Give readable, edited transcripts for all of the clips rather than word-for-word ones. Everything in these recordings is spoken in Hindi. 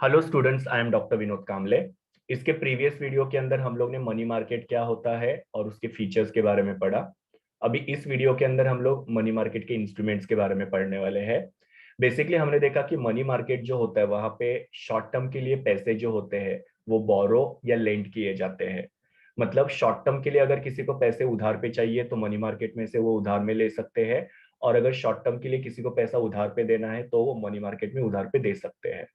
Hello students, I am doctor Vinod Kamle. इसके प्रीवियस वीडियो के अंदर हम लोग ने मनी मार्केट क्या होता है और उसके फीचर्स के बारे में पढ़ा। अभी इस वीडियो के अंदर हम लोग मनी मार्केट के इंस्ट्रूमेंट्स के बारे में पढ़ने वाले हैं। बेसिकली हमने देखा कि मनी मार्केट जो होता है वहां पे शॉर्ट टर्म के लिए पैसे जो होते हैं वो बोरो या लेंड किए जाते हैं। मतलब शॉर्ट टर्म के लिए अगर किसी को पैसे उधार पे चाहिए तो मनी मार्केट में से वो उधार में ले सकते हैं, और अगर शॉर्ट टर्म के लिए किसी को पैसा उधार पे देना है तो वो मनी मार्केट में उधार पे दे सकते हैं।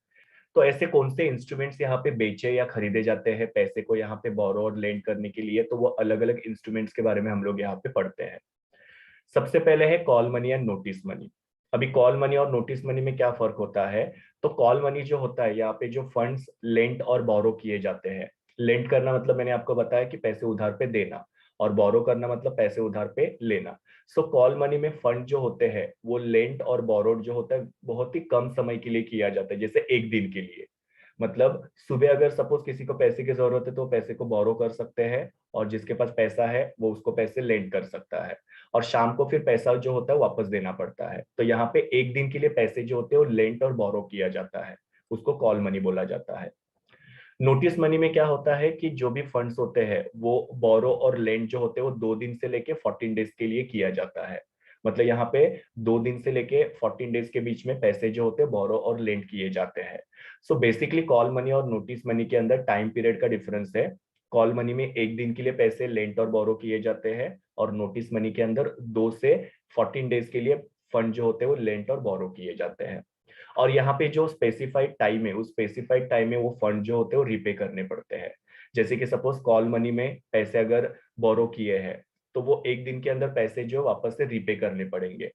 तो ऐसे कौन से इंस्ट्रूमेंट्स यहाँ पे बेचे या खरीदे जाते हैं पैसे को यहाँ पे बोरो और लेंड करने के लिए, तो वो अलग अलग इंस्ट्रूमेंट्स के बारे में हम लोग यहाँ पे पढ़ते हैं। सबसे पहले है call money and notice money. अभी कॉल मनी और नोटिस मनी में क्या फर्क होता है? तो कॉल मनी जो होता है यहाँ पे जो फंड्स लेंट और बोरो किए जाते हैं। लेंट करना मतलब मैंने आपको बताया कि पैसे उधार पे देना, और बोरो करना मतलब पैसे उधार पे लेना। सो कॉल मनी में फंड जो होते हैं वो लेंट और बोरोड जो होता है बहुत ही कम समय के लिए किया जाता है, जैसे एक दिन के लिए। मतलब सुबह अगर सपोज किसी को पैसे की जरूरत है तो पैसे को बोरो कर सकते हैं, और जिसके पास पैसा है वो उसको पैसे लेंड कर सकता है, और शाम को फिर पैसा जो होता है वापस देना पड़ता है। तो यहाँ पे एक दिन के लिए पैसे जो होते हैं वो लेंट और बोरो किया जाता है, उसको कॉल मनी बोला जाता है। नोटिस मनी में क्या होता है कि जो भी फंड्स होते हैं वो बोरो और लेंड जो होते हैं वो 2 दिन से लेके 14 डेज के लिए किया जाता है। मतलब यहाँ पे 2 दिन से लेके 14 डेज के बीच में पैसे जो होते हैं बोरो और लेंड किए जाते हैं। सो बेसिकली कॉल मनी और नोटिस मनी के अंदर टाइम पीरियड का डिफरेंस है। कॉल मनी में एक दिन के लिए पैसे लेंट और बोरो किए जाते हैं, और नोटिस मनी के अंदर 2 से 14 डेज के लिए फंड जो होते हैं वो लेंट और बोरो किए जाते हैं। और यहाँ पे जो स्पेसिफाइड टाइम है उस स्पेसिफाइड टाइम में वो फंड जो होते हैं वो रीपे करने पड़ते हैं। जैसे कि सपोज कॉल मनी में पैसे अगर बोरो किए हैं तो वो एक दिन के अंदर पैसे जो है वापस से रीपे करने पड़ेंगे।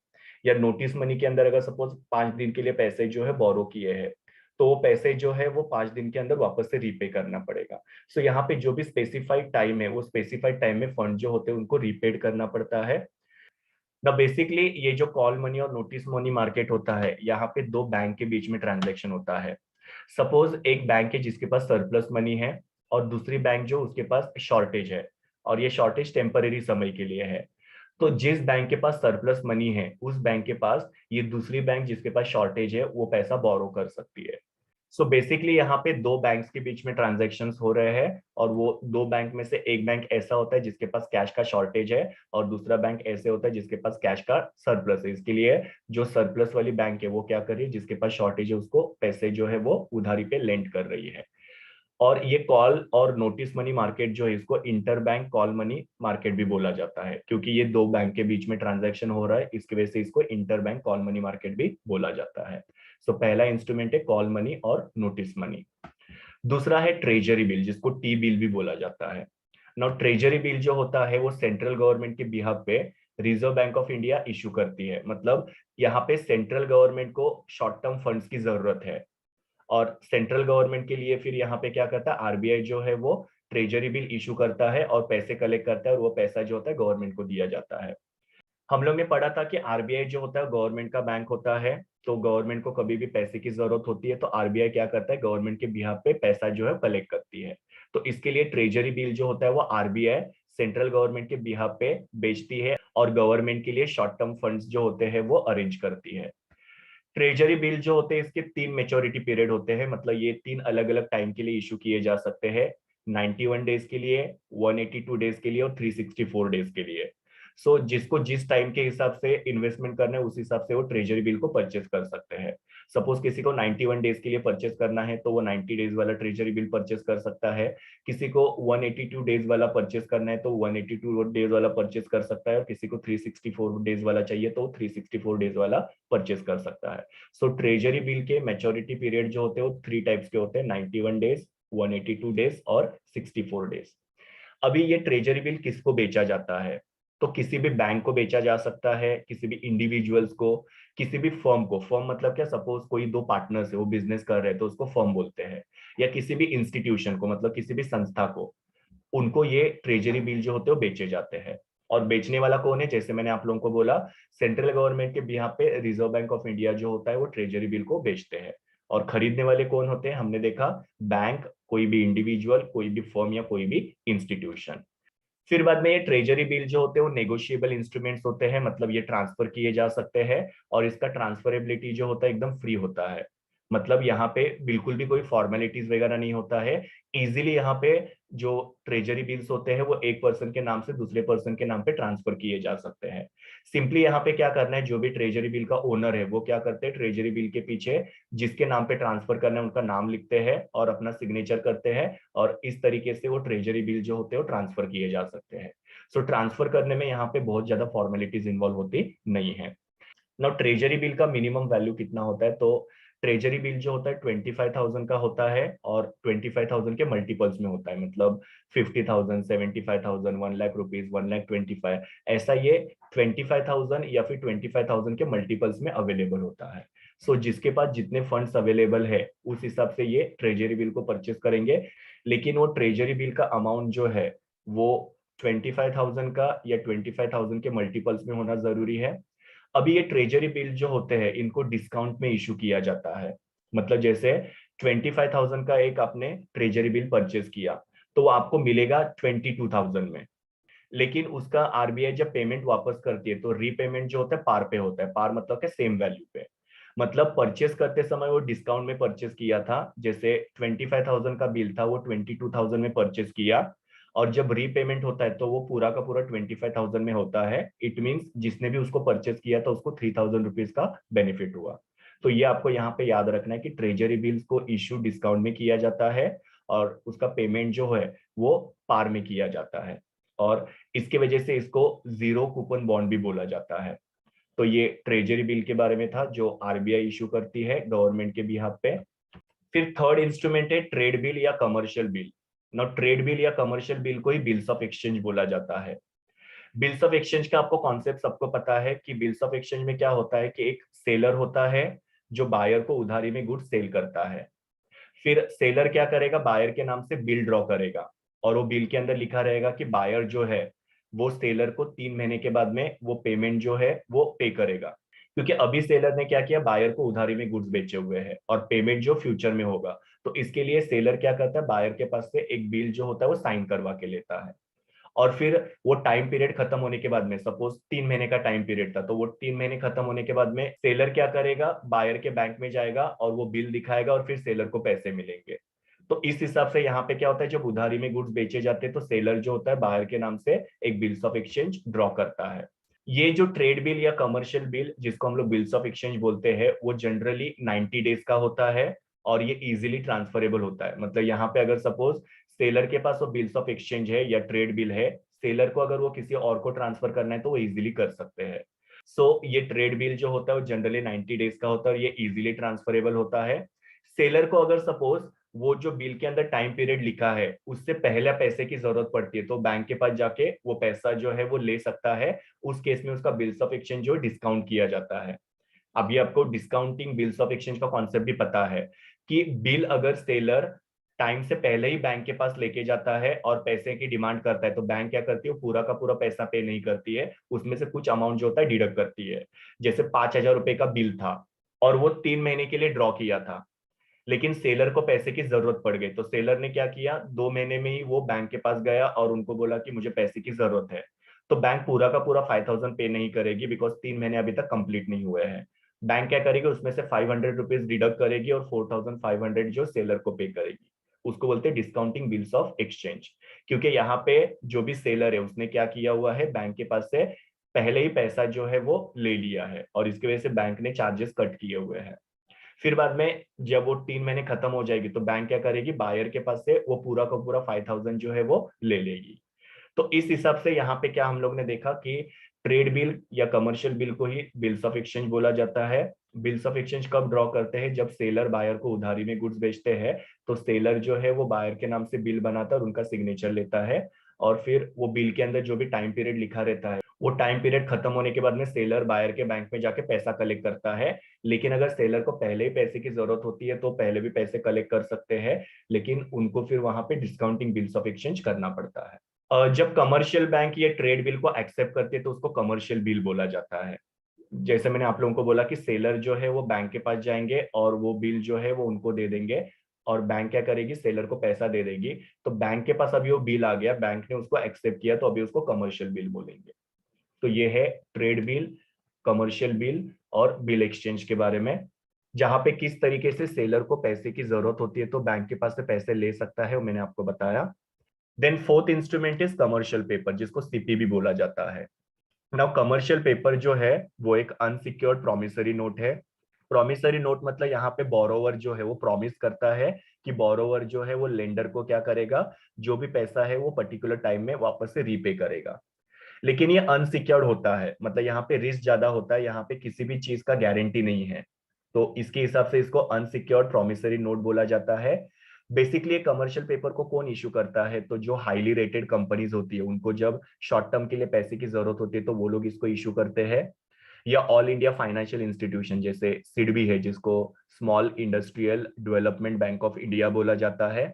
या नोटिस मनी के अंदर अगर सपोज 5 दिन के लिए पैसे जो है बोरो किए हैं तो वो पैसे जो है वो 5 दिन के अंदर वापस से रीपे करना पड़ेगा। सो यहाँ पे जो भी स्पेसिफाइड टाइम है वो स्पेसिफाइड टाइम में फंड जो होते हैं उनको रीपेड करना पड़ता है। द बेसिकली ये जो कॉल मनी और नोटिस मनी मार्केट होता है यहाँ पे दो बैंक के बीच में ट्रांजैक्शन होता है। सपोज एक बैंक है जिसके पास सरप्लस मनी है, और दूसरी बैंक जो उसके पास शॉर्टेज है, और ये शॉर्टेज टेम्परेरी समय के लिए है। तो जिस बैंक के पास सरप्लस मनी है उस बैंक के पास ये दूसरी बैंक जिसके पास शॉर्टेज है वो पैसा बोरो कर सकती है। सो बेसिकली यहाँ पे दो बैंक्स के बीच में ट्रांजैक्शंस हो रहे हैं, और वो दो बैंक में से एक बैंक ऐसा होता है जिसके पास कैश का शॉर्टेज है, और दूसरा बैंक ऐसे होता है जिसके पास कैश का सरप्लस है। इसके लिए जो सरप्लस वाली बैंक है वो क्या कर रही है, जिसके पास शॉर्टेज है उसको पैसे जो है वो उधारी पे लेंड कर रही है। और ये कॉल और नोटिस मनी मार्केट जो है इसको inter bank call money market भी बोला जाता है, क्योंकि ये दो बैंक के बीच में ट्रांजैक्शन हो रहा है, इसकी वजह से इसको inter bank call money market भी बोला जाता है। सो पहला इंस्ट्रूमेंट है कॉल मनी और नोटिस मनी। दूसरा है ट्रेजरी बिल, जिसको टी बिल भी बोला जाता है। नाउ ट्रेजरी बिल जो होता है वो सेंट्रल गवर्नमेंट के बिहाफ पे reserve bank of India issue करती है। मतलब यहाँ पे सेंट्रल गवर्नमेंट को शॉर्ट टर्म फंड्स की जरूरत है, और सेंट्रल गवर्नमेंट के लिए फिर यहाँ पे क्या करता है, आरबीआई जो है वो ट्रेजरी बिल इशू करता है और पैसे कलेक्ट करता है, और वो पैसा जो होता है गवर्नमेंट को दिया जाता है। हम लोग ने पढ़ा था कि आरबीआई जो होता है गवर्नमेंट का बैंक होता है। तो गवर्नमेंट को कभी भी पैसे की जरूरत होती है तो आरबीआई क्या करता है, गवर्नमेंट के बिहाफ पे पैसा जो है कलेक्ट करती है। तो इसके लिए ट्रेजरी बिल जो होता है वो आरबीआई सेंट्रल गवर्नमेंट के बिहाफ पे बेचती है, और गवर्नमेंट के लिए शॉर्ट टर्म फंड्स जो होते हैं वो अरेंज करती है। ट्रेजरी बिल जो होते हैं इसके 3 मेच्योरिटी पीरियड होते हैं, मतलब ये 3 अलग अलग टाइम के लिए इशू किए जा सकते हैं। 91 डेज के लिए, 182 डेज के लिए, और 364 डेज के लिए। सो जिसको जिस टाइम के हिसाब से इन्वेस्टमेंट करना है उस हिसाब से वो ट्रेजरी बिल को परचेस कर सकते हैं। सपोज किसी को 91 डेज के लिए परचेस करना है तो वो 90 डेज वाला ट्रेजरी बिल परचेस कर सकता है। किसी को 182 डेज वाला परचेस करना है तो 182 डेज वाला परचेस कर सकता है, और किसी को 364 डेज वाला चाहिए तो 364 डेज वाला परचेस कर सकता है। सो ट्रेजरी बिल के मैच्योरिटी पीरियड जो होते हैं वो 3 टाइप्स के होते हैं, 91 डेज, 182 डेज और 64 डेज। अभी ये ट्रेजरी बिल किसको बेचा जाता है? तो किसी भी बैंक को बेचा जा सकता है, किसी भी इंडिविजुअल्स को, किसी भी फर्म को। फर्म मतलब क्या, सपोज कोई दो पार्टनर्स है वो बिजनेस कर रहे हैं तो उसको फर्म बोलते हैं। या किसी भी इंस्टीट्यूशन को, मतलब किसी भी संस्था को, उनको ये ट्रेजरी बिल जो होते हैं वो बेचे जाते हैं। और बेचने वाला कौन है? जैसे मैंने आप लोगों को बोला, सेंट्रल गवर्नमेंट के बिहाफ पे रिजर्व बैंक ऑफ इंडिया जो होता है वो ट्रेजरी बिल को बेचते हैं। और खरीदने वाले कौन होते हैं? हमने देखा, बैंक, कोई भी इंडिविजुअल, कोई भी फर्म या कोई भी इंस्टीट्यूशन। फिर बाद में ये ट्रेजरी बिल जो होते हैं वो नेगोशिएबल इंस्ट्रूमेंट्स होते हैं, मतलब ये ट्रांसफर किए जा सकते हैं, और इसका ट्रांसफरेबिलिटी जो होता है एकदम फ्री होता है। मतलब यहाँ पे बिल्कुल भी कोई फॉर्मेलिटीज वगैरह नहीं होता है। इजीली यहाँ पे जो ट्रेजरी बिल्स होते हैं वो एक पर्सन के नाम से दूसरे पर्सन के नाम पे ट्रांसफर किए जा सकते हैं। सिंपली यहाँ पे क्या करना है, जो भी ट्रेजरी बिल का ओनर है वो क्या करते हैं, ट्रेजरी बिल के पीछे जिसके नाम पे ट्रांसफर करना है उनका नाम लिखते हैं और अपना सिग्नेचर करते हैं, और इस तरीके से वो ट्रेजरी बिल जो होते हैं वो ट्रांसफर किए जा सकते हैं। सो ट्रांसफर करने में यहाँ पे बहुत ज्यादा फॉर्मेलिटीज इन्वॉल्व होती नहीं है। नाउ ट्रेजरी बिल का मिनिमम वैल्यू कितना होता है, तो ट्रेजरी बिल जो होता है 25,000 का होता है, और 25,000 के मल्टीपल्स में होता है, मतलब 50,000, 75,000, 1 लाख रुपीज, 1,25,000, ऐसा ये 25,000 या फिर 25,000 के मल्टीपल्स में अवेलेबल होता है। सो जिसके पास जितने फंड्स अवेलेबल है उस हिसाब से ये ट्रेजरी बिल को परचेस करेंगे। लेकिन वो ट्रेजरी बिल का अमाउंट जो है वो 25,000 का या 25,000 के मल्टीपल्स में होना जरूरी है। अभी ये ट्रेजरी बिल जो होते हैं इनको डिस्काउंट में इशू किया जाता है। मतलब जैसे 25,000 का एक आपने ट्रेजरी बिल परचेज किया तो वो आपको मिलेगा 22,000 में। लेकिन उसका आरबीआई जब पेमेंट वापस करती है तो रीपेमेंट जो होता है पार पे होता है। पार मतलब के सेम वैल्यू पे, मतलब परचेस करते समय वो डिस्काउंट में परचेस किया था, जैसे 25,000 का बिल था वो 22,000 में परचेस किया, और जब रीपेमेंट होता है तो वो पूरा का पूरा 25,000 में होता है। इट मीन्स जिसने भी उसको परचेस किया था उसको 3,000 रुपीज का बेनिफिट हुआ। तो ये आपको यहाँ पे याद रखना है कि ट्रेजरी बिल्स को इश्यू डिस्काउंट में किया जाता है और उसका पेमेंट जो है वो पार में किया जाता है, और इसके वजह से इसको जीरो कूपन बॉन्ड भी बोला जाता है। तो ये ट्रेजरी बिल के बारे में था जो आरबीआई इशू करती है गवर्नमेंट के बिहाफ पे। फिर थर्ड इंस्ट्रूमेंट है ट्रेड बिल या कमर्शियल बिल। ना ट्रेड बिल या कमर्शियल बिल को ही बिल्स ऑफ एक्सचेंज बोला जाता है। बिल्स ऑफ एक्सचेंज का आपको कॉन्सेप्ट सबको पता है कि बिल्स ऑफ एक्सचेंज में क्या होता है कि एक सेलर होता है जो बायर को उधारी में गुड्स सेल करता है। फिर सेलर क्या करेगा, बायर के नाम से बिल ड्रॉ करेगा, और वो बिल के अंदर लिखा रहेगा कि बायर जो है वो सेलर को 3 महीने के बाद में वो पेमेंट जो है वो पे करेगा। क्योंकि अभी सेलर ने क्या किया, बायर को उधारी में गुड्स बेचे हुए हैं और पेमेंट जो फ्यूचर में होगा, तो इसके लिए सेलर क्या करता है, बायर के पास से एक बिल जो होता है वो साइन करवा के लेता है। और फिर वो टाइम पीरियड खत्म होने के बाद में, सपोज 3 महीने का टाइम पीरियड था, तो वो 3 महीने खत्म होने के बाद में सेलर क्या करेगा, बायर के बैंक में जाएगा और वो बिल दिखाएगा और फिर सेलर को पैसे मिलेंगे। तो इस हिसाब से यहाँ पे क्या होता है, जब उधारी में गुड्स बेचे जाते हैं तो सेलर जो होता है बायर के नाम से एक बिल्स ऑफ एक्सचेंज ड्रॉ करता है। ये जो ट्रेड बिल या कमर्शियल बिल जिसको हम लोग बिल्स ऑफ एक्सचेंज बोलते हैं वो जनरली 90 डेज का होता है, और ये इजीली ट्रांसफरेबल होता है। मतलब यहाँ पे अगर सपोज सेलर के पास वो बिल्स ऑफ एक्सचेंज है या ट्रेड बिल है, सेलर को अगर वो किसी और को ट्रांसफर करना है तो वो इजीली कर सकते हैं। सो ये ट्रेड बिल जो होता है वो जनरली 90 डेज का होता है और ये इजीली ट्रांसफरेबल होता है। सेलर को अगर सपोज वो जो बिल के अंदर टाइम पीरियड लिखा है उससे पहले पैसे की जरूरत पड़ती है तो बैंक के पास जाके वो पैसा जो है वो ले सकता है। उस केस में उसका बिल्स ऑफ एक्सचेंज जो डिस्काउंट किया जाता है। अभी आपको डिस्काउंटिंग बिल्स ऑफ एक्सचेंज का कॉन्सेप्ट भी पता है कि बिल अगर सेलर टाइम से पहले ही बैंक के पास लेके जाता है और पैसे की डिमांड करता है तो बैंक क्या करती है, पूरा का पूरा पैसा पे नहीं करती है, उसमें से कुछ अमाउंट जो होता है डिडक्ट करती है। जैसे 5,000 रुपए का बिल था और वो 3 महीने के लिए ड्रॉ किया था, लेकिन सेलर को पैसे की जरूरत पड़ गई तो सेलर ने क्या किया, 2 महीने में ही वो बैंक के पास गया और उनको बोला कि मुझे पैसे की जरूरत है। तो बैंक पूरा का पूरा 5,000 पे नहीं करेगी बिकॉज 3 महीने अभी तक कंप्लीट नहीं हुए हैं। बैंक क्या करेगी, उसमें से 500 रुपीज डिडक्ट करेगी और 4,500 जो सेलर को पे करेगी। उसको बोलते हैं डिस्काउंटिंग बिल्स ऑफ एक्सचेंज। क्योंकि यहाँ पे जो भी सेलर है उसने क्या किया हुआ है, बैंक के पास से पहले ही पैसा जो है वो ले लिया है और इसकी वजह से बैंक ने चार्जेस कट किए हुए हैं। फिर बाद में जब वो 3 महीने खत्म हो जाएगी तो बैंक क्या करेगी, बायर के पास से वो पूरा का पूरा 5,000 जो है वो ले लेगी। तो इस हिसाब से यहाँ पे क्या हम लोग ने देखा कि ट्रेड बिल या कमर्शियल बिल को ही बिल्स ऑफ एक्सचेंज बोला जाता है। बिल्स ऑफ एक्सचेंज कब ड्रॉ करते हैं, जब सेलर बायर को उधारी में गुड्स बेचते हैं तो सेलर जो है वो बायर के नाम से बिल बनाता है और उनका सिग्नेचर लेता है, और फिर वो बिल के अंदर जो भी टाइम पीरियड लिखा रहता है वो टाइम पीरियड खत्म होने के बाद में सेलर बायर के बैंक में जाके पैसा कलेक्ट करता है। लेकिन अगर सेलर को पहले ही पैसे की जरूरत होती है तो पहले भी पैसे कलेक्ट कर सकते हैं, लेकिन उनको फिर वहां पे डिस्काउंटिंग बिल्स ऑफ एक्सचेंज करना पड़ता है। जब कमर्शियल बैंक ये ट्रेड बिल को एक्सेप्ट करती है तो उसको कमर्शियल बिल बोला जाता है। जैसे मैंने आप लोगों को बोला कि सेलर जो है वो बैंक के पास जाएंगे और वो बिल जो है वो उनको दे देंगे, और बैंक क्या करेगी, सेलर को पैसा दे देगी। तो बैंक के पास अभी वो बिल आ गया, बैंक ने उसको एक्सेप्ट किया तो अभी उसको कमर्शियल बिल बोलेंगे। तो ये है ट्रेड बिल, कमर्शियल बिल और बिल एक्सचेंज के बारे में। जहां पे किस तरीके से सेलर को पैसे की जरूरत होती है तो बैंक के पास से पैसे ले सकता है, वो मैंने आपको बताया। Then fourth instrument is commercial paper, जिसको सीपी भी बोला जाता है। नाउ कमर्शियल पेपर जो है वो एक अनसिक्योर्ड प्रोमिसरी नोट है। प्रोमिसरी नोट मतलब यहाँ पे बोरोवर जो है वो प्रॉमिस करता है कि बोरोवर जो है वो लेंडर को क्या करेगा, जो भी पैसा है वो पर्टिकुलर टाइम में वापस से रीपे करेगा। लेकिन ये अनसिक्योर्ड होता है, मतलब यहाँ पे रिस्क ज्यादा होता है, यहाँ पे किसी भी चीज का गारंटी नहीं है। तो इसके हिसाब से इसको अनसिक्योर्ड प्रोमिसरी नोट बोला जाता है। बेसिकली कमर्शियल पेपर को कौन इशू करता है, तो जो हाईली रेटेड कंपनीज होती है उनको जब शॉर्ट टर्म के लिए पैसे की जरूरत होती है तो वो लोग इसको इशू करते हैं। या ऑल इंडिया फाइनेंशियल इंस्टीट्यूशन जैसे सिडबी है, जिसको small industrial development bank of India बोला जाता है।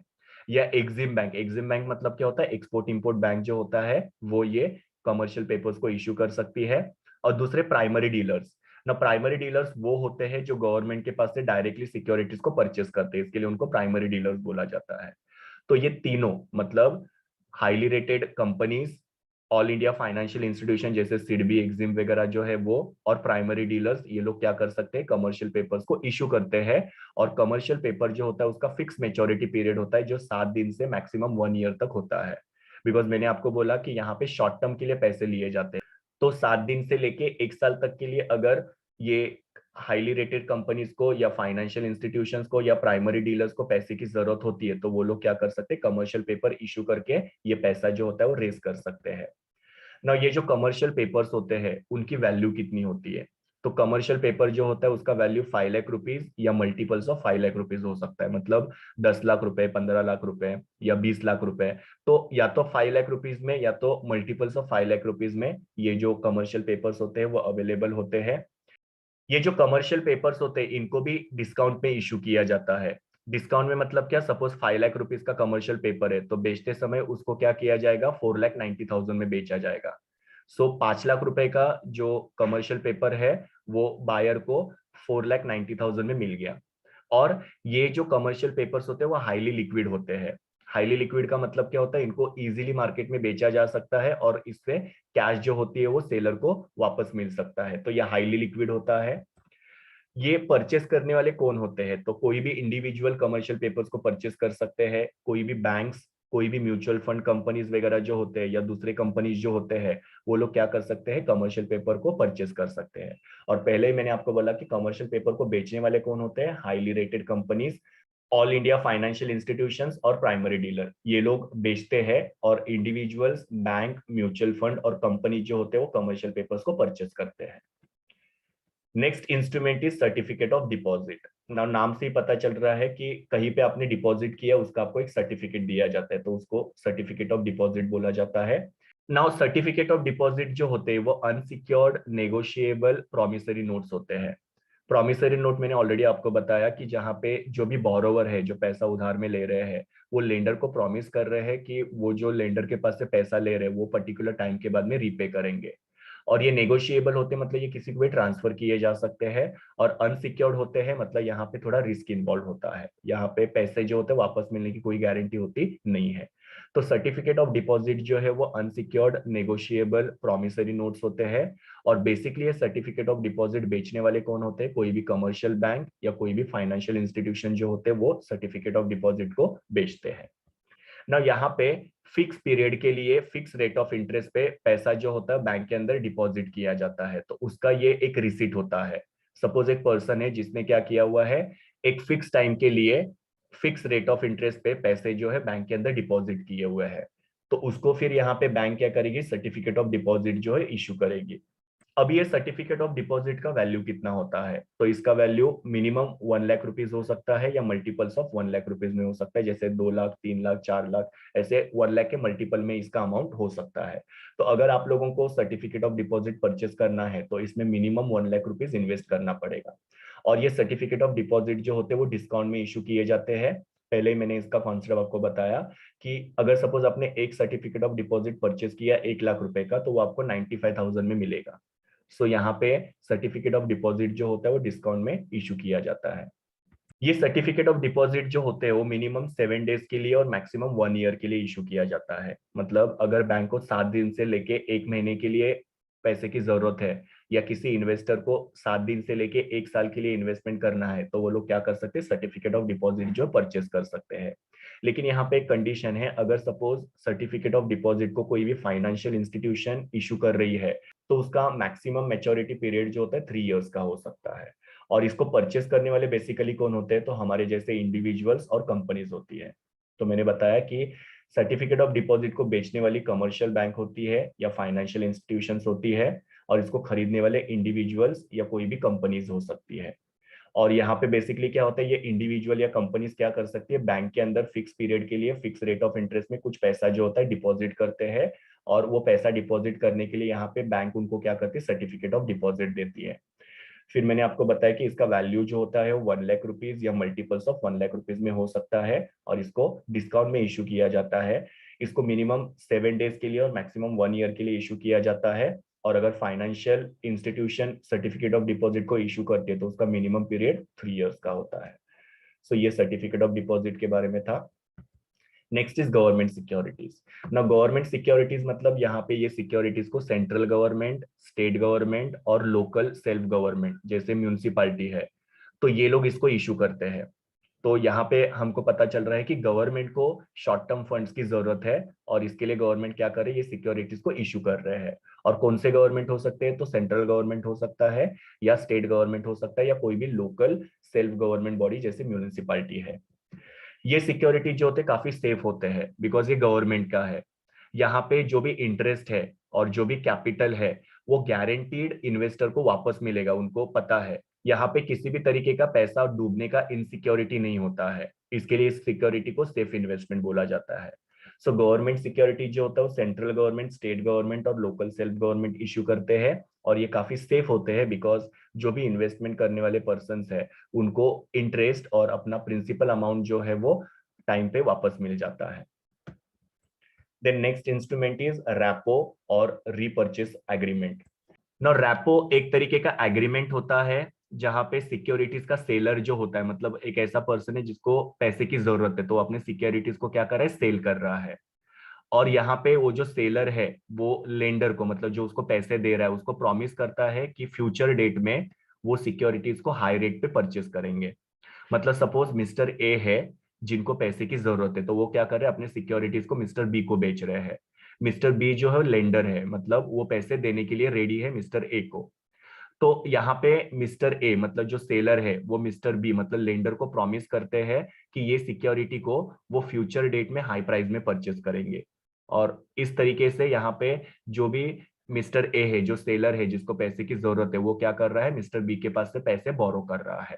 या एग्जिम बैंक, एग्जिम बैंक मतलब क्या होता है, एक्सपोर्ट इंपोर्ट बैंक जो होता है वो ये कमर्शियल पेपर्स को इश्यू कर सकती है। और दूसरे प्राइमरी डीलर्स। ना प्राइमरी डीलर्स वो होते हैं जो गवर्नमेंट के पास से डायरेक्टली सिक्योरिटीज को परचेस करते हैं, इसके लिए उनको प्राइमरी डीलर्स बोला जाता है। तो ये तीनों मतलब highly rated companies, all India financial institution जैसे सिडबी एग्जिम वगैरह जो है वो, और प्राइमरी डीलर्स, ये लोग क्या कर सकते हैं, कमर्शियल पेपर्स को इशू करते हैं। और कमर्शियल पेपर जो होता है उसका फिक्स मेच्योरिटी पीरियड होता है जो 7 दिन से मैक्सिमम 1 ईयर तक होता है। बिकॉज मैंने आपको बोला कि यहाँ पे शॉर्ट टर्म के लिए पैसे लिए जाते हैं, तो 7 दिन से लेके 1 साल तक के लिए अगर ये हाईली रेटेड कंपनीज को या फाइनेंशियल इंस्टीट्यूशंस को या प्राइमरी डीलर्स को पैसे की जरूरत होती है तो वो लोग क्या कर सकते हैं, कमर्शियल पेपर इशू करके ये पैसा जो होता है वो रेज कर सकते हैं। ना ये जो कमर्शियल पेपर्स होते हैं उनकी वैल्यू कितनी होती है, तो कमर्शियल पेपर जो होता है उसका वैल्यू 5 लाख रुपीज या मल्टीपल्स ऑफ 5 लाख रुपीज हो सकता है, मतलब 10 लाख रुपए, 15 लाख रुपए या 20 लाख रुपए। तो या तो 5 लाख रुपीज में या तो मल्टीपल्स ऑफ 5 लाख रुपीज में ये जो कमर्शियल पेपर्स होते हैं वो अवेलेबल होते हैं। ये जो कमर्शियल पेपर्स होते हैं इनको भी डिस्काउंट पे इशू किया जाता है। डिस्काउंट में मतलब क्या, सपोज 5 लाख रुपीज का कमर्शियल पेपर है तो बेचते समय उसको क्या किया जाएगा, 4,90,000 में बेचा जाएगा। सो 5 लाख रुपए का जो कमर्शियल पेपर है वो बायर को 4,90,000 में मिल गया। और ये जो कमर्शियल पेपर्स होते हैं वो हाईली लिक्विड होते हैं। हाईली लिक्विड का मतलब क्या होता है, इनको इजीली मार्केट में बेचा जा सकता है और इससे कैश जो होती है वो सेलर को वापस मिल सकता है, तो यह हाईली लिक्विड होता है। ये परचेस करने वाले कौन होते हैं, तो कोई भी इंडिविजुअल कमर्शियल पेपर्स को परचेस कर सकते हैं, कोई भी बैंक्स, कोई भी म्यूचुअल फंड कंपनीज वगैरह जो होते हैं या दूसरे कंपनीज जो होते हैं वो लोग क्या कर सकते हैं, कमर्शियल पेपर को परचेस कर सकते हैं। और पहले ही मैंने आपको बोला कि कमर्शियल पेपर को बेचने वाले कौन होते हैं, highly rated companies, all India financial institutions और प्राइमरी डीलर, ये लोग बेचते हैं। और इंडिविजुअल्स, बैंक, म्यूचुअल फंड और कंपनी जो होते हैं वो कमर्शियल पेपर्स को परचेस करते हैं। Next instrument is certificate of deposit. नाम से ही पता चल रहा है कि कहीं पे आपने डिपॉजिट किया उसका आपको एक सर्टिफिकेट दिया जाता है, तो उसको सर्टिफिकेट ऑफ डिपॉजिट बोला जाता है। नाउ सर्टिफिकेट ऑफ डिपॉजिट जो होते हैं वो अनसिक्योर्ड नेगोशिएबल प्रोमिसरी नोट्स होते हैं। प्रोमिसरी नोट मैंने ऑलरेडी आपको बताया कि जहाँ पे जो भी बोरोवर है जो पैसा उधार में ले रहे हैं वो लेंडर को प्रॉमिस कर रहे हैं कि वो जो लेंडर के पास से पैसा ले रहे हैं वो पर्टिकुलर टाइम के बाद में रीपे करेंगे। और ये नेगोशिएबल होते हैं मतलब ये किसी को भी ट्रांसफर किए जा सकते हैं। और अनसिक्योर्ड होते हैं मतलब यहाँ पे थोड़ा रिस्क इन्वॉल्व होता है, यहाँ पे पैसे जो होते हैं वापस मिलने की कोई गारंटी होती नहीं है। तो सर्टिफिकेट ऑफ डिपॉजिट जो है वो अनसिक्योर्ड नेगोशिएबल प्रोमिसरी नोट्स होते हैं। और बेसिकली ये सर्टिफिकेट ऑफ डिपॉजिट बेचने वाले कौन होते हैं, कोई भी कमर्शियल बैंक या कोई भी फाइनेंशियल इंस्टीट्यूशन जो होते हैं वो सर्टिफिकेट ऑफ डिपॉजिट को बेचते हैं। ना यहाँ पे फिक्स पीरियड के लिए फिक्स रेट ऑफ इंटरेस्ट पे पैसा जो होता है बैंक के अंदर डिपॉजिट किया जाता है, तो उसका ये एक रिसीट होता है। सपोज एक पर्सन है जिसने क्या किया हुआ है, एक फिक्स टाइम के लिए फिक्स रेट ऑफ इंटरेस्ट पे पैसे जो है बैंक के अंदर डिपॉजिट किए हुए हैं, तो उसको फिर यहाँ पे बैंक क्या करेगी, सर्टिफिकेट ऑफ डिपॉजिट जो है इशू करेगी। अब ये सर्टिफिकेट ऑफ डिपॉजिट का वैल्यू कितना होता है, तो इसका वैल्यू मिनिमम 1 लाख रुपीज हो सकता है या मल्टीपल्स ऑफ 1 लाख रुपीज में हो सकता है, जैसे 2 लाख, 3 लाख, 4 लाख, ऐसे 1 लाख के मल्टीपल में इसका अमाउंट हो सकता है। तो अगर आप लोगों को सर्टिफिकेट ऑफ डिपॉजिट परचेस करना है तो इसमें मिनिमम 1 लाख रुपीज इन्वेस्ट करना पड़ेगा। और ये सर्टिफिकेट ऑफ डिपॉजिट जो होते हैं वो डिस्काउंट में इशू किए जाते हैं। पहले ही मैंने इसका कॉन्सेप्ट आपको बताया कि अगर सपोज आपने एक सर्टिफिकेट ऑफ डिपॉजिट परचेस किया 1 लाख रुपए का तो वो आपको 95,000 में मिलेगा। सो यहाँ पे सर्टिफिकेट ऑफ डिपॉजिट जो होता है वो डिस्काउंट में इशू किया जाता है। ये सर्टिफिकेट ऑफ डिपॉजिट जो होते हैं वो मिनिमम 7 डेज के लिए और मैक्सिमम 1 ईयर के लिए इशू किया जाता है। मतलब अगर बैंक को 7 दिन से लेके 1 महीने के लिए पैसे की जरूरत है या किसी इन्वेस्टर को 7 दिन से लेके 1 साल के लिए इन्वेस्टमेंट करना है, तो वो लोग क्या कर सकते हैं, सर्टिफिकेट ऑफ डिपॉजिट जो परचेस कर सकते हैं। लेकिन यहाँ पे एक कंडीशन है, अगर सपोज सर्टिफिकेट ऑफ डिपॉजिट को कोई भी फाइनेंशियल इंस्टीट्यूशन इशू कर रही है, तो उसका मैक्सिमम मैच्योरिटी पीरियड जो होता है 3 इयर्स का हो सकता है। और इसको परचेस करने वाले बेसिकली कौन होते हैं, तो हमारे जैसे इंडिविजुअल्स और कंपनीज होती है। तो मैंने बताया कि सर्टिफिकेट ऑफ डिपॉजिट को बेचने वाली कमर्शियल बैंक होती है या फाइनेंशियल इंस्टीट्यूशंस होती है, और इसको खरीदने वाले इंडिविजुअल्स या कोई भी कंपनीज हो सकती है। और यहाँ पे बेसिकली क्या होता है, ये इंडिविजुअल या कंपनीज क्या कर सकती है, बैंक के अंदर फिक्स पीरियड के लिए फिक्स रेट ऑफ इंटरेस्ट में कुछ पैसा जो होता है डिपॉजिट करते हैं, और वो पैसा डिपॉजिट करने के लिए यहाँ पे बैंक उनको क्या करती है, सर्टिफिकेट ऑफ डिपॉजिट देती है। फिर मैंने आपको बताया कि इसका वैल्यू जो होता है वो 1 लाख रुपीज या मल्टीपल्स ऑफ 1 लाख रुपीज में हो सकता है, और इसको डिस्काउंट में इशू किया जाता है। इसको मिनिमम 7 डेज के लिए और मैक्सिमम 1 ईयर के लिए इशू किया जाता है। और अगर financial institution certificate of deposit को इशू करती है तो उसका मिनिमम पीरियड 3 इयर्स का होता है। सो ये सर्टिफिकेट ऑफ डिपॉजिट के बारे में था। Next is government securities. ना गवर्नमेंट सिक्योरिटीज मतलब यहाँ पे ये सिक्योरिटीज को सेंट्रल गवर्नमेंट, स्टेट गवर्नमेंट और लोकल सेल्फ गवर्नमेंट जैसे म्यूनिसिपालिटी है, तो ये लोग इसको इशू करते हैं। तो यहाँ पे हमको पता चल रहा है कि गवर्नमेंट को शॉर्ट टर्म फंड्स की जरूरत है, और इसके लिए गवर्नमेंट क्या करे, ये सिक्योरिटीज को इशू कर रहे हैं। और कौन से गवर्नमेंट हो सकते हैं, तो सेंट्रल गवर्नमेंट हो सकता है, या स्टेट गवर्नमेंट हो सकता है, या कोई भी लोकल सेल्फ गवर्नमेंट बॉडी जैसे म्यूनिसिपालिटी है। ये सिक्योरिटी जो होते हैं काफी सेफ होते हैं बिकॉज ये गवर्नमेंट का है। यहाँ पे जो भी इंटरेस्ट है और जो भी कैपिटल है वो गारंटीड इन्वेस्टर को वापस मिलेगा, उनको पता है। यहाँ पे किसी भी तरीके का पैसा डूबने का इनसिक्योरिटी नहीं होता है, इसके लिए इस सिक्योरिटी को सेफ इन्वेस्टमेंट बोला जाता है। सो गवर्नमेंट सिक्योरिटी जो होता है वो सेंट्रल गवर्नमेंट, स्टेट गवर्नमेंट और लोकल सेल्फ गवर्नमेंट इशू करते हैं, और ये काफी सेफ होते हैं बिकॉज जो भी इन्वेस्टमेंट करने वाले पर्सन है उनको इंटरेस्ट और अपना प्रिंसिपल अमाउंट जो है वो टाइम पे वापस मिल जाता है। Then next instrument is repo और रीपर्चेस एग्रीमेंट। ना रैपो एक तरीके का एग्रीमेंट होता है जहां पे सिक्योरिटीज का सेलर जो होता है, मतलब एक ऐसा पर्सन है जिसको पैसे की जरूरत है, तो अपने सिक्योरिटीज को क्या कर रहा है, सेल कर रहा है। और यहाँ पे वो जो सेलर है वो लेंडर को, मतलब जो उसको पैसे दे रहा है, उसको प्रॉमिस करता है कि फ्यूचर डेट में वो सिक्योरिटीज को हाई रेट पे परचेस करेंगे। मतलब सपोज मिस्टर ए है जिनको पैसे की जरूरत है, तो वो क्या कर रहे हैं, अपने सिक्योरिटीज को मिस्टर बी को बेच रहे हैं। मिस्टर बी जो है लेंडर है, मतलब वो पैसे देने के लिए रेडी है मिस्टर ए को। तो यहाँ पे मिस्टर ए मतलब जो सेलर है वो मिस्टर बी मतलब लेंडर को प्रॉमिस करते हैं कि ये सिक्योरिटी को वो फ्यूचर डेट में हाई प्राइस में परचेस करेंगे। और इस तरीके से यहाँ पे जो भी मिस्टर ए है, जो सेलर है जिसको पैसे की जरूरत है, वो क्या कर रहा है, मिस्टर बी के पास से पैसे बोरो कर रहा है।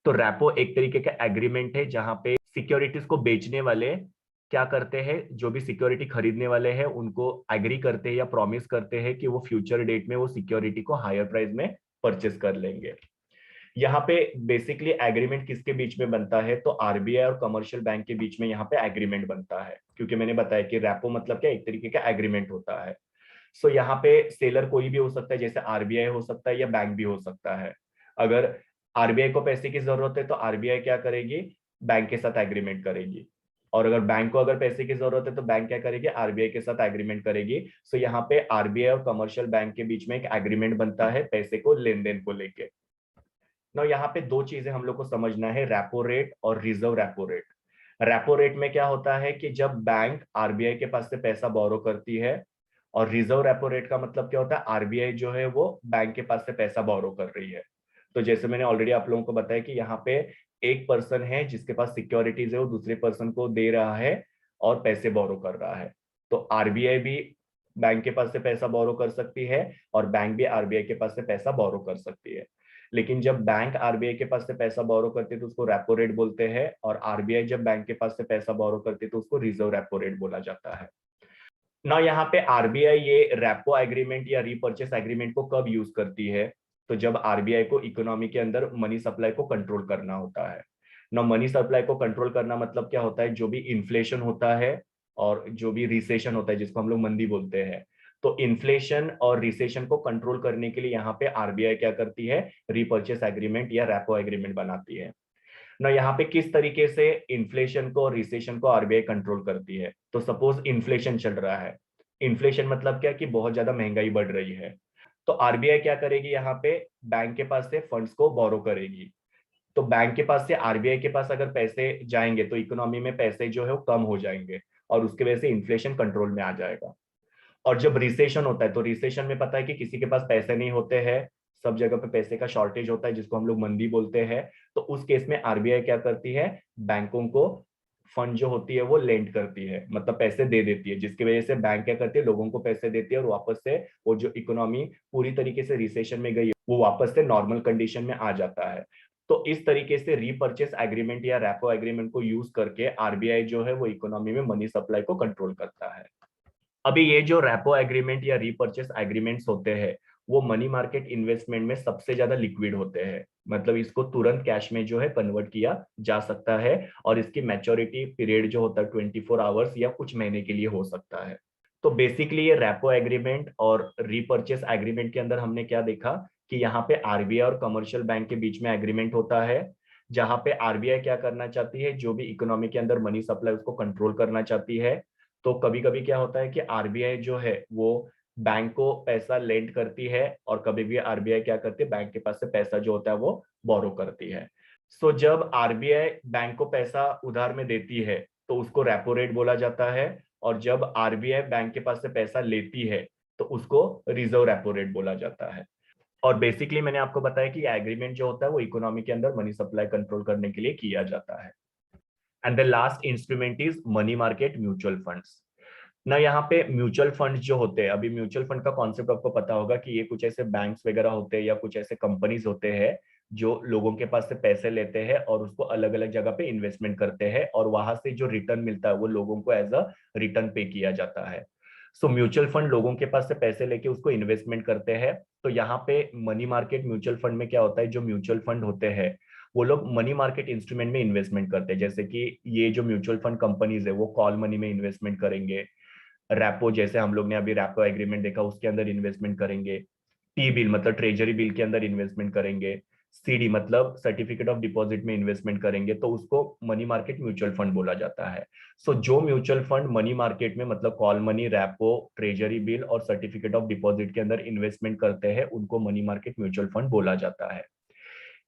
तो रैपो एक तरीके का एग्रीमेंट है जहां पे सिक्योरिटीज को बेचने वाले क्या करते हैं, जो भी सिक्योरिटी खरीदने वाले हैं उनको एग्री करते हैं या प्रॉमिस करते हैं कि वो फ्यूचर डेट में वो सिक्योरिटी को हायर प्राइस में परचेस कर लेंगे। यहाँ पे बेसिकली एग्रीमेंट किसके बीच में बनता है, तो आरबीआई और कमर्शियल बैंक के बीच में यहाँ पे एग्रीमेंट बनता है, क्योंकि मैंने बताया कि रैपो मतलब क्या, एक तरीके का एग्रीमेंट होता है। सो यहाँ पे सेलर कोई भी हो सकता है, जैसे आरबीआई हो सकता है या बैंक भी हो सकता है। अगर आरबीआई को पैसे की जरूरत है तो आरबीआई क्या करेगी, बैंक के साथ एग्रीमेंट करेगी। और अगर बैंक को अगर पैसे की जरूरत है तो बैंक क्या करेगी, आरबीआई के साथ एग्रीमेंट करेगी। सो यहाँ पे आरबीआई और कमर्शियल बैंक के बीच में एक एग्रीमेंट बनता है पैसे को लेन देन को लेके। ना यहाँ पे दो चीजें हम लोग को समझना है, रेपो रेट और reserve repo rate. Repo rate में क्या होता है कि जब बैंक आरबीआई के पास से पैसा बोरो करती है, और रिजर्व रेपो रेट का मतलब क्या होता है, आरबीआई जो है वो बैंक के पास से पैसा बोरो कर रही है। तो जैसे मैंने ऑलरेडी आप लोगों को बताया कि यहाँ पे एक पर्सन है जिसके पास सिक्योरिटीज है, वो दूसरे पर्सन को दे रहा है और पैसे बोरो कर रहा है। तो आरबीआई भी बैंक के पास से पैसा बोरो कर सकती है, और बैंक भी आरबीआई के पास से पैसा बोरो कर सकती है। लेकिन जब बैंक आरबीआई के पास से पैसा बोरो करती है तो उसको रेपो रेट बोलते हैं, और आरबीआई जब बैंक के पास से पैसा बोरो करती है तो उसको रिजर्व रेपो रेट बोला जाता है। ना यहाँ पे आरबीआई ये रेपो एग्रीमेंट या रीपर्चेस एग्रीमेंट को कब यूज करती है, तो जब आरबीआई को इकोनॉमी के अंदर मनी सप्लाई को कंट्रोल करना होता है। ना मनी सप्लाई को कंट्रोल करना मतलब क्या होता है, जो भी इन्फ्लेशन होता है और जो भी रिसेशन होता है जिसको हम लोग मंदी बोलते हैं, तो इन्फ्लेशन और रिसेशन को कंट्रोल करने के लिए यहाँ पे आरबीआई क्या करती है, रीपर्चेस एग्रीमेंट या रेपो एग्रीमेंट बनाती है। ना यहाँ पे किस तरीके से इन्फ्लेशन को और रिसेशन को आरबीआई कंट्रोल करती है, तो सपोज इन्फ्लेशन चल रहा है। इन्फ्लेशन मतलब क्या कि बहुत ज्यादा महंगाई बढ़ रही है, तो आरबीआई क्या करेगी, यहाँ पे बैंक के पास से फंड्स को बोरो करेगी। तो बैंक के पास से आरबीआई के पास अगर पैसे जाएंगे तो इकोनॉमी में पैसे जो है वो कम हो जाएंगे, और उसके वजह से इन्फ्लेशन कंट्रोल में आ जाएगा। और जब रिसेशन होता है, तो रिसेशन में पता है कि किसी के पास पैसे नहीं होते हैं, सब जगह पे पैसे का शॉर्टेज होता है, जिसको हम लोग मंदी बोलते हैं। तो उस केस में आरबीआई क्या करती है, बैंकों को फंड जो होती है वो लेंड करती है, मतलब पैसे दे देती है, जिसकी वजह से बैंक क्या करती है, लोगों को पैसे देती है, और वापस से वो जो इकोनॉमी पूरी तरीके से रिसेशन में गई वो वापस से नॉर्मल कंडीशन में आ जाता है। तो इस तरीके से रीपर्चेस एग्रीमेंट या रैपो एग्रीमेंट को यूज करके आरबीआई जो है वो इकोनॉमी में मनी सप्लाई को कंट्रोल करता है। अभी ये जो रेपो एग्रीमेंट या रीपर्चेस एग्रीमेंट्स होते हैं, वो मनी मार्केट इन्वेस्टमेंट में सबसे ज्यादा लिक्विड होते हैं, मतलब इसको तुरंत कैश में जो है कन्वर्ट किया जा सकता है, और इसकी मैच्योरिटी पीरियड जो होता है 24 आवर्स या कुछ महीने के लिए हो सकता है। तो बेसिकली ये रेपो एग्रीमेंट और रीपर्चेस एग्रीमेंट के अंदर हमने क्या देखा कि यहाँ पे आरबीआई और कमर्शियल बैंक के बीच में एग्रीमेंट होता है, जहां पे आरबीआई क्या करना चाहती है, जो भी इकोनॉमी के अंदर मनी सप्लाई उसको कंट्रोल करना चाहती है। तो कभी कभी क्या होता है कि आरबीआई जो है वो बैंक को पैसा लेंड करती है, और कभी भी आरबीआई क्या करती है, बैंक के पास से पैसा जो होता है वो बोरो करती है। सो जब आरबीआई बैंक को पैसा उधार में देती है तो उसको रेपो रेट बोला जाता है, और जब आरबीआई बैंक के पास से पैसा लेती है तो उसको रिजर्व रेपो रेट बोला जाता है। और बेसिकली मैंने आपको बताया कि एग्रीमेंट जो होता है वो इकोनॉमी के अंदर मनी सप्लाई कंट्रोल करने के लिए किया जाता है। And the last instrument is money market mutual funds. ना यहाँ पे म्यूचुअल फंड्स जो होते हैं, अभी म्यूचुअल फंड का कॉन्सेप्ट आपको पता होगा कि ये कुछ ऐसे बैंक्स वगैरह होते हैं या कुछ ऐसे कंपनीज होते हैं जो लोगों के पास से पैसे लेते हैं और उसको अलग अलग जगह पे इन्वेस्टमेंट करते हैं, और वहां से जो रिटर्न मिलता है वो लोगों को एज अ रिटर्न पे किया जाता है। सो म्यूचुअल फंड लोगों के पास से पैसे लेके उसको इन्वेस्टमेंट करते हैं। तो यहाँ पे मनी मार्केट म्यूचुअल फंड में क्या होता है, जो म्यूचुअल फंड होते हैं वो लोग मनी मार्केट इंस्ट्रूमेंट में इन्वेस्टमेंट करते हैं, जैसे कि ये जो म्यूचुअल फंड कंपनीज है वो कॉल मनी में इन्वेस्टमेंट करेंगे, रैपो जैसे हम लोग ने अभी रैपो एग्रीमेंट देखा उसके अंदर इन्वेस्टमेंट करेंगे, टी बिल मतलब ट्रेजरी बिल के अंदर इन्वेस्टमेंट करेंगे, सीडी मतलब सर्टिफिकेट ऑफ डिपॉजिट में इन्वेस्टमेंट करेंगे, तो उसको मनी मार्केट म्यूचुअल फंड बोला जाता है। सो जो म्यूचुअल फंड मनी मार्केट में मतलब call money, rapport, treasury bill और सर्टिफिकेट ऑफ डिपॉजिट के अंदर इन्वेस्टमेंट करते हैं उनको मनी मार्केट म्यूचुअल फंड बोला जाता है।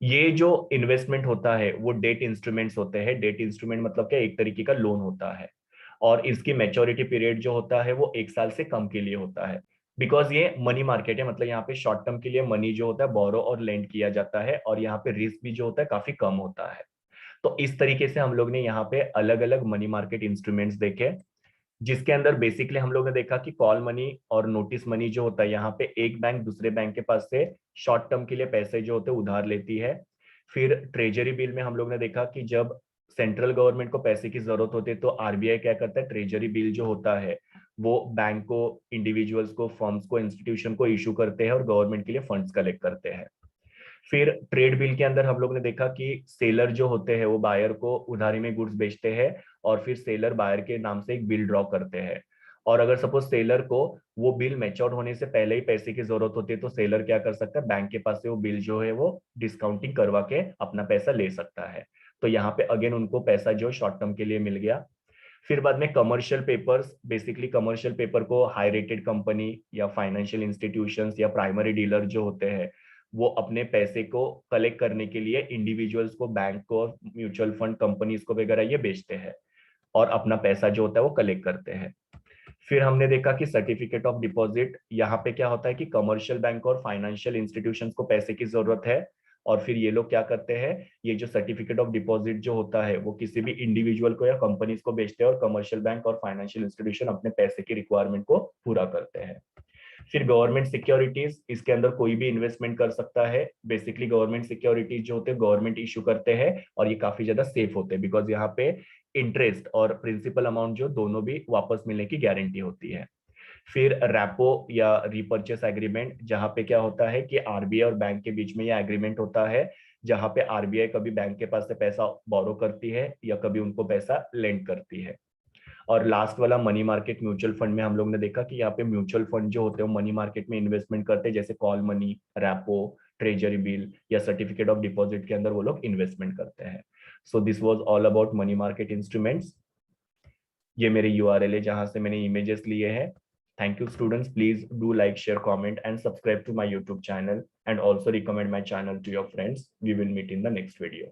ये जो इन्वेस्टमेंट होता है वो डेट इंस्ट्रूमेंट्स होते हैं। डेट इंस्ट्रूमेंट मतलब क्या, एक तरीके का लोन होता है, और इसकी मैच्योरिटी पीरियड जो होता है वो 1 साल से कम के लिए होता है। बिकॉज ये मनी मार्केट है, मतलब यहाँ पे शॉर्ट टर्म के लिए मनी जो होता है बोरो और लेंड किया जाता है, और यहाँ पे रिस्क भी जो होता है काफी कम होता है। तो इस तरीके से हम लोग ने यहाँ पे अलग अलग मनी मार्केट इंस्ट्रूमेंट्स देखे, जिसके अंदर बेसिकली हम लोग ने देखा कि कॉल मनी और नोटिस मनी जो होता है, यहाँ पे एक बैंक दूसरे बैंक के पास से शॉर्ट टर्म के लिए पैसे जो होते हैं उधार लेती है। फिर ट्रेजरी बिल में हम लोग ने देखा कि जब सेंट्रल गवर्नमेंट को पैसे की जरूरत होती है तो आरबीआई क्या करता है, ट्रेजरी बिल जो होता है वो बैंक को, इंडिविजुअल्स को, फर्म्स को, इंस्टीट्यूशन को इशू करते हैं और गवर्नमेंट के लिए फंड्स कलेक्ट करते हैं। फिर ट्रेड बिल के अंदर हम लोग ने देखा कि सेलर जो होते हैं वो बायर को उधारी में गुड्स बेचते हैं, और फिर सेलर बायर के नाम से एक बिल ड्रॉ करते हैं। और अगर सपोज सेलर को वो बिल मैच्योर होने से पहले ही पैसे की जरूरत होती है तो सेलर क्या कर सकता है, बैंक के पास से वो बिल जो है वो डिस्काउंटिंग करवा के अपना पैसा ले सकता है। तो यहाँ पे अगेन उनको पैसा जो शॉर्ट टर्म के लिए मिल गया। फिर बाद में commercial papers, basically commercial paper को हाई रेटेड कंपनी या फाइनेंशियल इंस्टीट्यूशंस या प्राइमरी डीलर जो होते हैं वो अपने पैसे को कलेक्ट करने के लिए इंडिविजुअल्स को, बैंक को, म्यूचुअल फंड कंपनीज को वगैरह ये बेचते हैं, और अपना पैसा जो होता है वो कलेक्ट करते हैं। फिर हमने देखा कि सर्टिफिकेट ऑफ डिपॉजिट, यहाँ पे क्या होता है कि कमर्शियल बैंक और फाइनेंशियल इंस्टीट्यूशंस को पैसे की जरूरत है, और फिर ये लोग क्या करते हैं, ये जो सर्टिफिकेट ऑफ डिपॉजिट जो होता है वो किसी भी इंडिविजुअल को या कंपनीज को बेचते हैं, और कमर्शियल बैंक और फाइनेंशियल इंस्टीट्यूशन अपने पैसे की रिक्वायरमेंट को पूरा करते हैं। फिर गवर्नमेंट सिक्योरिटीज, इसके अंदर कोई भी इन्वेस्टमेंट कर सकता है। बेसिकली गवर्नमेंट सिक्योरिटीज जो होते हैं गवर्नमेंट इशू करते हैं, और ये काफी ज्यादा सेफ होते हैं बिकॉज यहाँ पे इंटरेस्ट और प्रिंसिपल अमाउंट जो दोनों भी वापस मिलने की गारंटी होती है। फिर रैपो या रिपर्चेस एग्रीमेंट, जहां पे क्या होता है कि आरबीआई और बैंक के बीच में यह एग्रीमेंट होता है, जहां पे आरबीआई कभी बैंक के पास से पैसा बोरो करती है या कभी उनको पैसा लेंड करती है। और लास्ट वाला मनी मार्केट म्यूचुअल फंड में हम लोग ने देखा कि यहाँ पे म्यूचुअल फंड जो होते हैं मनी मार्केट में इन्वेस्टमेंट करते हैं, जैसे call money, rapport, treasury bill या सर्टिफिकेट ऑफ डिपॉजिट के अंदर वो लोग इन्वेस्टमेंट करते हैं। So this was all about money market instruments. ये मेरे यूआरएल है जहां से मैंने इमेजेस लिए हैं। Thank you, students. Please do like, share, comment, and subscribe to my YouTube channel, and also recommend my channel to your friends. We will meet in the next video.